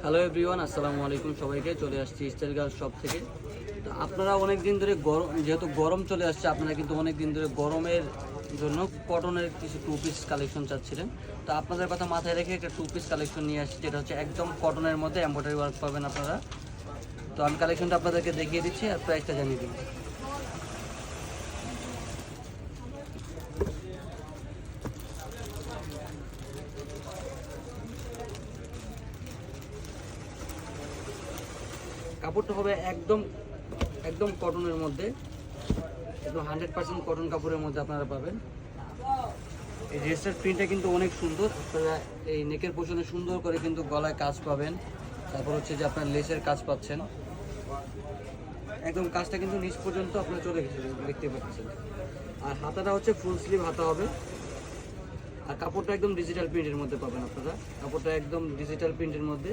Hello everyone, আসসালামু আলাইকুম। সবাইকে চলে আসছি স্টাইল গার্লস শপ থেকে। তো আপনারা অনেক দিন ধরে যেহেতু গরম চলে আসছে, আপনারা কিন্তু অনেক দিন ধরে গরমের জন্য কটনের কিছু টু পিস কালেকশন চাচ্ছিলেন। তো আপনাদের কথা মাথায় রেখে একটা টু পিস কালেকশন নিয়ে আসছি, যেটা হচ্ছে একদম কটনের মধ্যে এমব্রয়ডারি ওয়ার্ক পাবেন আপনারা। তো আমি কালেকশনটা আপনাদেরকে দেখিয়ে দিচ্ছি আর প্রাইসটা জানিয়ে দিই। কাপড়টা হবে একদম একদম কটনের মধ্যে, একদম 100% কটন কাপড়ের মধ্যে আপনারা পাবেন। এই ড্রেসটার প্রিন্টটা কিন্তু অনেক সুন্দর। আপনারা এই নেকের পোশনে সুন্দর করে কিন্তু গলায় কাজ পাবেন, তারপর হচ্ছে যে আপনার লেসের কাজ পাচ্ছেন। একদম কাজটা কিন্তু নিচ পর্যন্ত আপনারা চলে গেছে, দেখতে পাচ্ছেন। আর হাতাটা হচ্ছে ফুল স্লিভ হাতা হবে। আর কাপড়টা একদম ডিজিটাল প্রিন্টের মধ্যে পাবেন আপনারা। কাপড়টা একদম ডিজিটাল প্রিন্টের মধ্যে।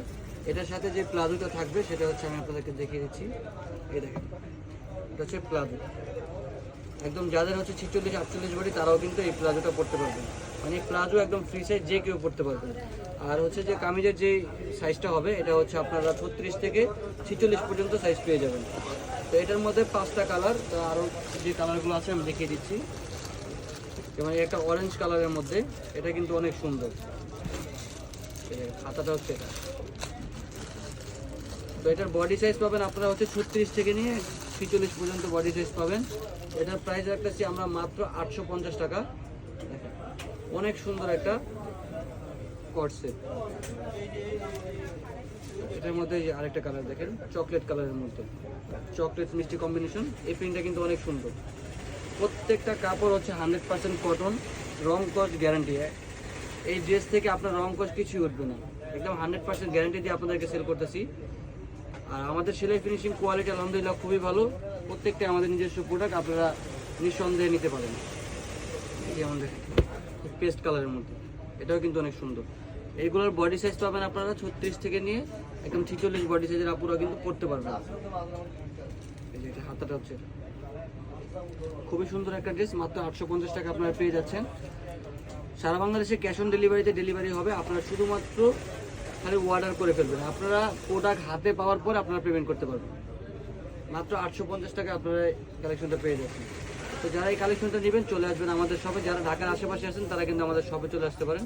এটার সাথে যে প্লাজোটা থাকবে সেটা হচ্ছে আমি আপনাদেরকে দেখিয়ে দিচ্ছি। এই দেখেন, এটা হচ্ছে প্লাজো। একদম যাদের হচ্ছে 46-48 বডি তারাও কিন্তু এই প্লাজোটা পরতে পারবেন। মানে এই প্লাজো একদম ফ্রি সাইজ, যে কেউ পরতে পারবেন। আর হচ্ছে যে কামিজের যে সাইজটা হবে এটা হচ্ছে আপনারা 36 থেকে 46 পর্যন্ত সাইজ পেয়ে যাবেন। তো এটার মধ্যে 5টা কালার, তো আরও যে কালারগুলো আছে আমি দেখিয়ে দিচ্ছি। যেমন একটা অরেঞ্জ কালারের মধ্যে, এটা কিন্তু অনেক সুন্দর। হাতাটা হচ্ছে এটা। তো এটার বডি সাইজ পাবেন আপনারা হচ্ছে 36 থেকে নিয়ে 46 পর্যন্ত বডি সাইজ পাবেন। এটার প্রাইস রাখতেছি আমরা মাত্র 850 টাকা। অনেক সুন্দর একটা কট সেট। এটার মধ্যে আরেকটা কালার দেখেন, চকলেট কালারের মধ্যে, চকলেট মিষ্টি কম্বিনেশন। এই প্রিন্টটা কিন্তু অনেক সুন্দর। প্রত্যেকটা কাপড় হচ্ছে 100% কটন, রং কস গ্যারান্টি। এই ড্রেস থেকে আপনার রং কস কিছুই উঠবে না, একদম 100% গ্যারান্টি দিয়ে আপনাদেরকে সেল করতেছি। আর আমাদের সেলাই ফিনিশিং কোয়ালিটি আলহামদুলিল্লাহ খুবই ভালো। প্রত্যেকটা আমাদের নিজস্ব প্রোডাক্ট, আপনারা নিঃসন্দেহে নিতে পারেন। যেমন দেখেন পেস্ট কালারের মধ্যে, এটাও কিন্তু অনেক সুন্দর। এইগুলোর বডি সাইজ পাবেন আপনারা 36 থেকে নিয়ে একদম 46 বডি সাইজের আপুরা কিন্তু পরতে পারবেন। এই যে এটা হাতাটা হচ্ছে, খুবই সুন্দর একটা ড্রেস। মাত্র 850 টাকা আপনারা পেয়ে যাচ্ছেন। সারা বাংলাদেশে ক্যাশ অন ডেলিভারিতে ডেলিভারি হবে। আপনারা শুধুমাত্র খালি অর্ডার করে ফেলবেন। আপনারা প্রোডাক্ট হাতে পাওয়ার পর আপনারা পেমেন্ট করতে পারবেন। মাত্র 850 টাকা আপনারা কালেকশনটা পেয়ে যাচ্ছেন। তো যারা এই কালেকশনটা নেবেন চলে আসবেন আমাদের শপে। যারা ঢাকার আশেপাশে আছেন তারা কিন্তু আমাদের শপে চলে আসতে পারেন।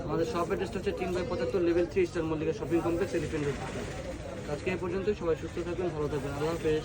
আমাদের শপের অ্যাড্রেসটা হচ্ছে 3/75 level 3 star Mallika shopping complex, elephant road. আজকে এই পর্যন্তই। সবাই সুস্থ থাকবেন, ভালো থাকবেন। আল্লাহ হাফেজ।